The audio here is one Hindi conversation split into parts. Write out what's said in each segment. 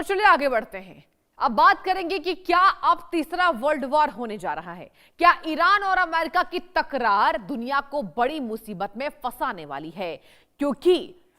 और चलिए आगे बढ़ते हैं। अब बात करेंगे कि क्या अब तीसरा वर्ल्ड वॉर होने जा रहा है। क्या ईरान और अमेरिका की तकरार दुनिया को बड़ी मुसीबत में फंसाने वाली है? क्योंकि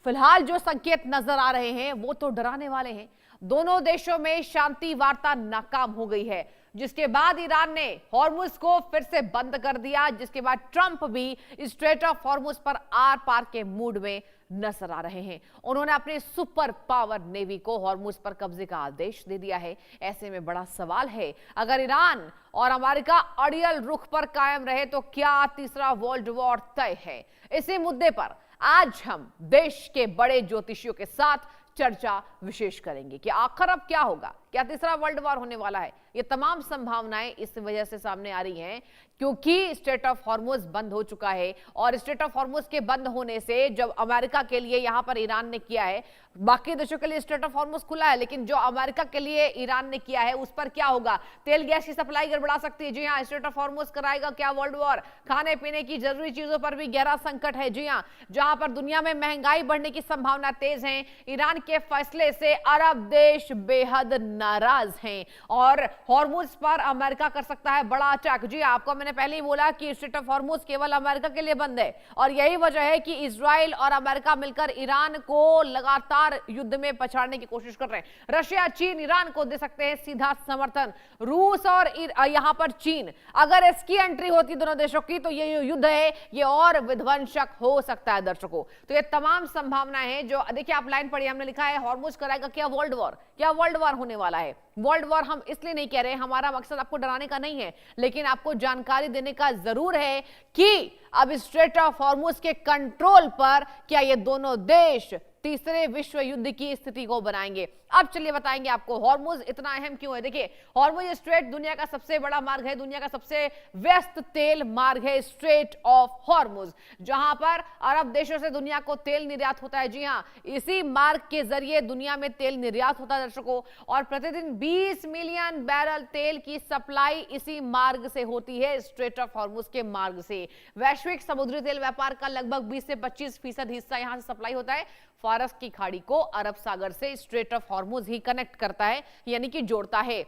फिलहाल जो संकेत नजर आ रहे हैं वो तो डराने वाले हैं। दोनों देशों में शांति वार्ता नाकाम हो गई है, जिसके बाद ईरान ने हॉर्मुज को फिर से बंद कर दिया, जिसके बाद ट्रंप भी स्ट्रेट ऑफ हॉर्मुज पर आर पार के मूड में नजर आ रहे हैं। उन्होंने अपने सुपर पावर नेवी को हॉर्मुज पर कब्जे का आदेश दे दिया है। ऐसे में बड़ा सवाल है, अगर ईरान और अमेरिका अड़ियल रुख पर कायम रहे तो क्या तीसरा वर्ल्ड वॉर तय है? इसी मुद्दे पर आज हम देश के बड़े ज्योतिषियों के साथ चर्चा विशेष करेंगे कि आखिर अब क्या होगा। क्या तीसरा वर्ल्ड वॉर होने वाला है? ये तमाम संभावनाएं इस वजह से सामने आ रही हैं क्योंकि स्ट्रेट ऑफ हॉर्मुज बंद हो चुका है, और स्ट्रेट ऑफ हॉर्मुज के बंद होने से जब अमेरिका के लिए यहां पर ईरान ने किया है, बाकी देशों के लिए स्ट्रेट ऑफ हॉर्मुज खुला है, लेकिन जो अमेरिका के लिए ईरान ने किया है उस पर क्या होगा? तेल गैस की सप्लाई गड़बड़ा सकती है। जी हाँ, स्ट्रेट ऑफ हॉर्मुज कराएगा क्या वर्ल्ड वॉर? खाने पीने की जरूरी चीजों पर भी गहरा संकट है। जी हाँ, जहां पर दुनिया में महंगाई बढ़ने की संभावना तेज है, ईरान के फैसले से अरब देश बेहद नाराज हैं और हॉर्मुज पर अमेरिका कर सकता है बड़ा अटैक। जी आपको मैंने पहले ही बोला कि स्ट्रेट ऑफ हॉर्मुज केवल अमेरिका के लिए बंद है, और यही वजह है कि इजराइल और अमेरिका मिलकर ईरान को लगातार युद्ध में पछाड़ने की कोशिश कर रहे हैं। रशिया, चीन ईरान को दे सकते हैं सीधा समर्थन। रूस और यहां पर चीन, अगर इसकी एंट्री होती दोनों देशों की तो ये युद्ध है ये और विध्वंसक हो सकता है दर्शकों। तो ये तमाम संभावनाएं हैं जो देखिए आप लाइन पढ़िए, हमने लिखा है हॉर्मुज कराएगा क्या वर्ल्ड वॉर? क्या वर्ल्ड वॉर होने वाला है? वर्ल्ड वॉर हम इसलिए नहीं कह रहे, हमारा मकसद आपको डराने का नहीं है, लेकिन आपको जानकारी देने का जरूर है कि अब स्ट्रेट ऑफ हॉर्मुज के कंट्रोल पर क्या ये दोनों देश तीसरे विश्व युद्ध की स्थिति को बनाएंगे। अब चलिए बताएंगे आपको हॉर्मुज इतना अहम क्यों है। देखिए हॉर्मुज स्ट्रेट दुनिया का सबसे बड़ा मार्ग है, दुनिया का सबसे व्यस्त तेल मार्ग है स्ट्रेट ऑफ हॉर्मुज, जहां पर अरब देशों से दुनिया को तेल निर्यात होता है। जी हां, इसी मार्ग के जरिए दुनिया में तेल निर्यात होता है दर्शकों, और प्रतिदिन 20 मिलियन बैरल तेल की सप्लाई इसी मार्ग से होती है, स्ट्रेट ऑफ हॉर्मुज के मार्ग से। वैश्विक समुद्री तेल व्यापार का लगभग 20 से 25% हिस्सा यहां से सप्लाई होता है। फारस की खाड़ी को अरब सागर से straight of Hormuz he connect करता है, यानी कि जोड़ता है।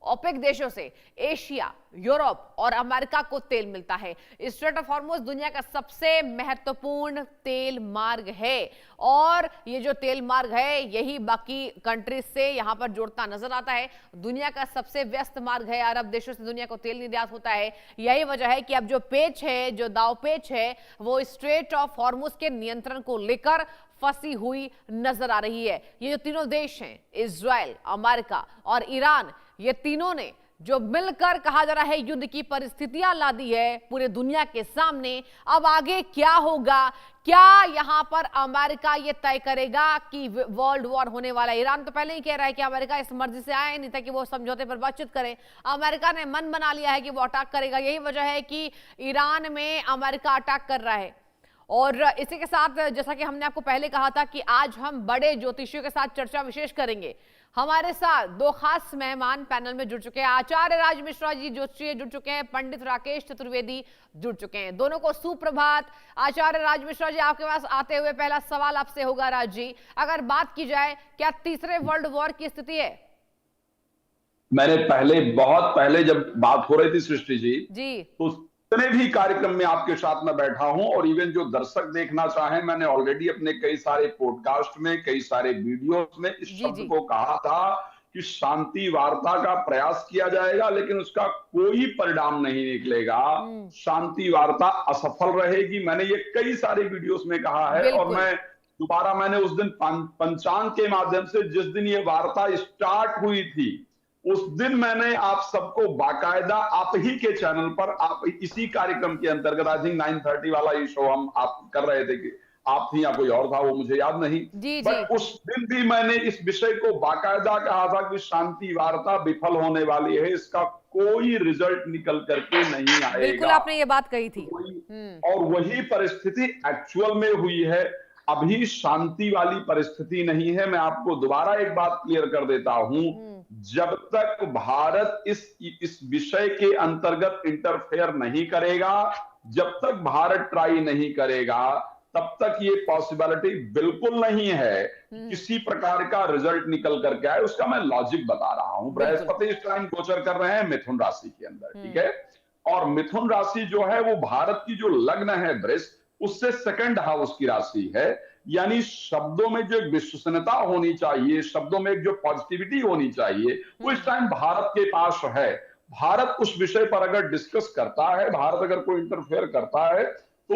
ओपेक देशों से एशिया, यूरोप और अमेरिका को तेल मिलता है। स्ट्रेट ऑफ हॉर्मुज दुनिया का सबसे महत्वपूर्ण तेल मार्ग है, और ये जो तेल मार्ग है यही बाकी कंट्रीज से यहां पर जोड़ता नजर आता है। दुनिया का सबसे व्यस्त मार्ग है, अरब देशों से दुनिया को तेल निर्यात होता है। यही वजह है कि अब जो पेच है, जो दाव पेच है, वो स्ट्रेट ऑफ हॉर्मुज के नियंत्रण को लेकर फंसी हुई नजर आ रही है। ये जो तीनों देश हैं, इजराइल, अमेरिका और ईरान, ये तीनों ने जो मिलकर कहा जा रहा है युद्ध की परिस्थितियां ला दी है पूरे दुनिया के सामने। अब आगे क्या होगा? क्या यहां पर अमेरिका ये तय करेगा कि वर्ल्ड वॉर होने वाला है? ईरान तो पहले ही कह रहा है कि अमेरिका इस मर्जी से आया नहीं था कि वो समझौते पर बातचीत करे। अमेरिका ने मन बना लिया है कि वो अटैक करेगा। यही वजह है कि ईरान में अमेरिका अटैक कर रहा है। और इसी के साथ जैसा कि हमने आपको पहले कहा था कि आज हम बड़े ज्योतिषियों के साथ चर्चा विशेष करेंगे। हमारे साथ दो खास मेहमान पैनल में जुड़ चुके हैं। आचार्य राज मिश्रा जी ज्योतिषी जुड़ चुके हैं, पंडित राकेश चतुर्वेदी जुड़ चुके हैं। दोनों को सुप्रभात। आचार्य राज मिश्रा जी, आपके पास आते हुए पहला सवाल आपसे होगा राज जी, अगर बात की जाए क्या तीसरे वर्ल्ड वॉर की स्थिति है? मैंने बहुत पहले जब बात हो रही थी सृष्टि जी तो जितने भी कार्यक्रम में आपके साथ में बैठा हूं, और इवन जो दर्शक देखना चाहें, मैंने ऑलरेडी अपने कई सारे पॉडकास्ट में, कई सारे वीडियोस में इस शब्द को कहा था कि शांति वार्ता का प्रयास किया जाएगा, लेकिन उसका कोई परिणाम नहीं निकलेगा, शांति वार्ता असफल रहेगी। मैंने ये कई सारे वीडियोस में कहा है, और मैंने उस दिन पंचांग के माध्यम से, जिस दिन ये वार्ता स्टार्ट हुई थी, उस दिन मैंने आप सबको बाकायदा आप ही के चैनल पर, आप इसी कार्यक्रम के अंतर्गत, आई थिंक 9:30 वाला ये शो हम आप कर रहे थे, कि आप थी या कोई और था वो मुझे याद नहीं, बट उस दिन भी मैंने इस विषय को बाकायदा कहा था कि शांति वार्ता विफल होने वाली है, इसका कोई रिजल्ट निकल करके नहीं आएगा। बिल्कुल आपने ये बात कही थी, और वही परिस्थिति एक्चुअल में हुई है। अभी शांति वाली परिस्थिति नहीं है। मैं आपको दोबारा एक बात क्लियर कर देता हूं, जब तक भारत इस विषय के अंतर्गत इंटरफेयर नहीं करेगा, जब तक भारत ट्राई नहीं करेगा, तब तक ये पॉसिबिलिटी बिल्कुल नहीं है कि किसी प्रकार का रिजल्ट निकल करके आए। उसका मैं लॉजिक बता रहा हूं। बृहस्पति इस टाइम गोचर कर रहे हैं मिथुन राशि के अंदर, ठीक है। और मिथुन राशि जो है वो भारत की जो लग्न है वृष, उससे सेकंड हाउस की राशि है। यानी शब्दों में जो एक विश्वसनीयता होनी चाहिए, शब्दों में एक जो पॉजिटिविटी होनी चाहिए, वो इस टाइम भारत के पास है। भारत उस विषय पर अगर डिस्कस करता है, भारत अगर कोई इंटरफेयर करता है, तो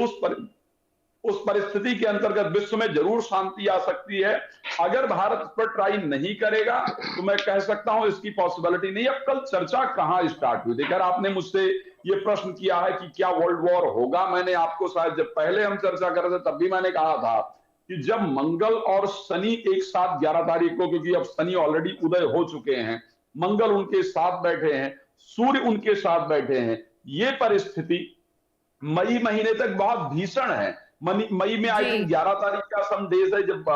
उस परिस्थिति के अंतर्गत विश्व में जरूर शांति आ सकती है। अगर भारत इस पर ट्राई नहीं करेगा तो मैं कह सकता हूं इसकी पॉसिबिलिटी नहीं। अब कल चर्चा कहां स्टार्ट हुई थी? खैर, आपने मुझसे ये प्रश्न किया है कि क्या वर्ल्ड वॉर होगा। मैंने आपको शायद जब पहले हम चर्चा कर रहे थे तब भी मैंने कहा था कि जब मंगल और शनि एक साथ 11 तारीख को, क्योंकि अब शनि ऑलरेडी उदय हो चुके हैं, मंगल उनके साथ बैठे हैं, सूर्य उनके साथ बैठे हैं, ये परिस्थिति मई महीने तक बहुत भीषण है। मई में आई थिंक 11 तारीख का संदेश है जब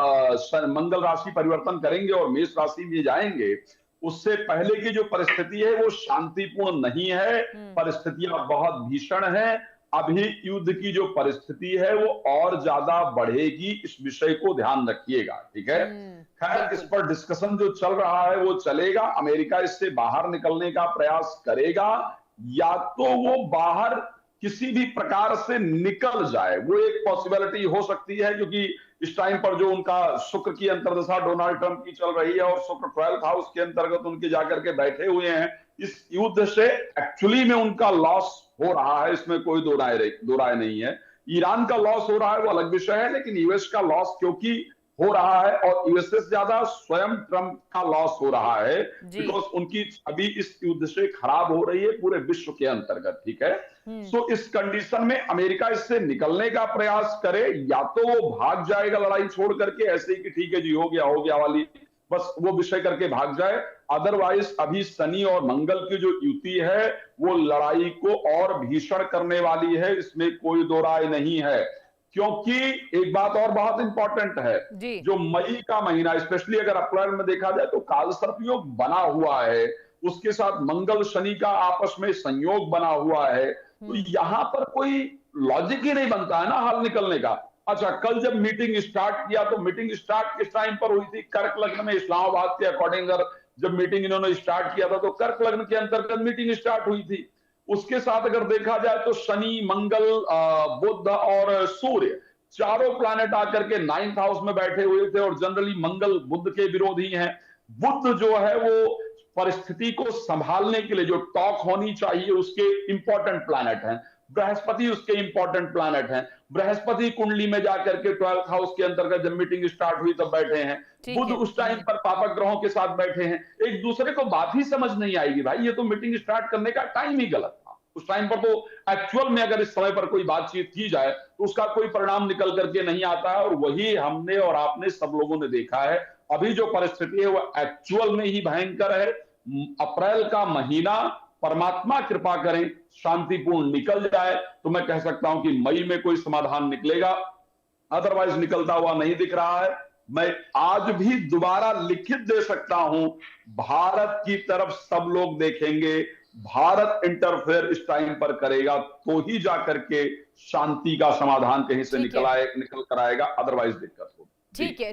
मंगल राशि परिवर्तन करेंगे और मेष राशि में जाएंगे। उससे पहले की जो परिस्थिति है वो शांतिपूर्ण नहीं है, परिस्थितियां बहुत भीषण हैं। अभी युद्ध की जो परिस्थिति है वो और ज्यादा बढ़ेगी, इस विषय को ध्यान रखिएगा, ठीक है। खैर, इस पर डिस्कशन जो चल रहा है वो चलेगा। अमेरिका इससे बाहर निकलने का प्रयास करेगा, या तो वो बाहर किसी भी प्रकार से निकल जाए, वो एक पॉसिबिलिटी हो सकती है। क्योंकि इस टाइम पर जो उनका शुक्र की अंतर्दशा डोनाल्ड ट्रंप की चल रही है और शुक्र 12th हाउस के अंतर्गत उनके जाकर के बैठे हुए हैं, इस युद्ध से एक्चुअली में उनका लॉस हो रहा है, इसमें कोई दो राय नहीं है। ईरान का लॉस हो रहा है वो अलग विषय है, लेकिन यूएस का लॉस क्योंकि हो रहा है, और यूएस से ज्यादा स्वयं ट्रंप का लॉस हो रहा है, बिकॉज उनकी छवि इस युद्ध से खराब हो रही है पूरे विश्व के अंतर्गत, ठीक है। सो इस कंडीशन में अमेरिका इससे निकलने का प्रयास करे, या तो वो भाग जाएगा लड़ाई छोड़ करके, ऐसे ही कि ठीक है जी हो गया वाली बस वो विषय करके भाग जाए। अदरवाइज अभी शनि और मंगल की जो युति है वो लड़ाई को और भीषण करने वाली है, इसमें कोई दो राय नहीं है। क्योंकि एक बात और बहुत इंपॉर्टेंट है, जो मई का महीना, स्पेशली अगर अप्रैल में देखा जाए तो काल सर्प योग बना हुआ है, उसके साथ मंगल शनि का आपस में संयोग बना हुआ है, तो यहां पर कोई लॉजिक ही नहीं बनता है ना हल निकलने का। अच्छा, कल जब मीटिंग स्टार्ट किया तो मीटिंग स्टार्ट किस टाइम पर हुई थी? कर्क लग्न में, इस्लामाबाद के अकॉर्डिंग जब मीटिंग इन्होंने स्टार्ट किया था तो कर्क लग्न के अंतर्गत मीटिंग स्टार्ट हुई थी। उसके साथ अगर देखा जाए तो शनि, मंगल, बुध और सूर्य चारों प्लैनेट आकर के 9th हाउस में बैठे हुए थे, और जनरली मंगल बुध के विरोधी हैं। बुध जो है वो परिस्थिति को संभालने के लिए जो टॉक होनी चाहिए उसके इंपॉर्टेंट प्लैनेट हैं। बृहस्पति उसके इंपॉर्टेंट प्लैनेट हैं। बृहस्पति कुंडली में जाकर के 12th हाउस के अंतर्गत जब मीटिंग स्टार्ट हुई तब बैठे हैं। बुध उस टाइम पर पापक ग्रहों के साथ बैठे हैं। एक दूसरे को बात ही समझ नहीं आएगी भाई, ये तो मीटिंग स्टार्ट करने का टाइम ही गलत था। उस टाइम पर तो एक्चुअल में अगर इस समय पर कोई बातचीत की जाए तो उसका कोई परिणाम निकल करके नहीं आता है, और वही हमने और आपने सब लोगों ने देखा है। अभी जो परिस्थिति है वो एक्चुअल में ही भयंकर है। अप्रैल का महीना परमात्मा कृपा करें शांतिपूर्ण निकल जाए तो मैं कह सकता हूं कि मई में कोई समाधान निकलेगा, अदरवाइज निकलता हुआ नहीं दिख रहा है। मैं आज भी दोबारा लिखित दे सकता हूं, भारत की तरफ सब लोग देखेंगे, भारत इंटरफेयर इस टाइम पर करेगा तो ही जाकर के शांति का समाधान कहीं से निकल कर आएगा, अदरवाइज दिक्कत होगी। ठीक है।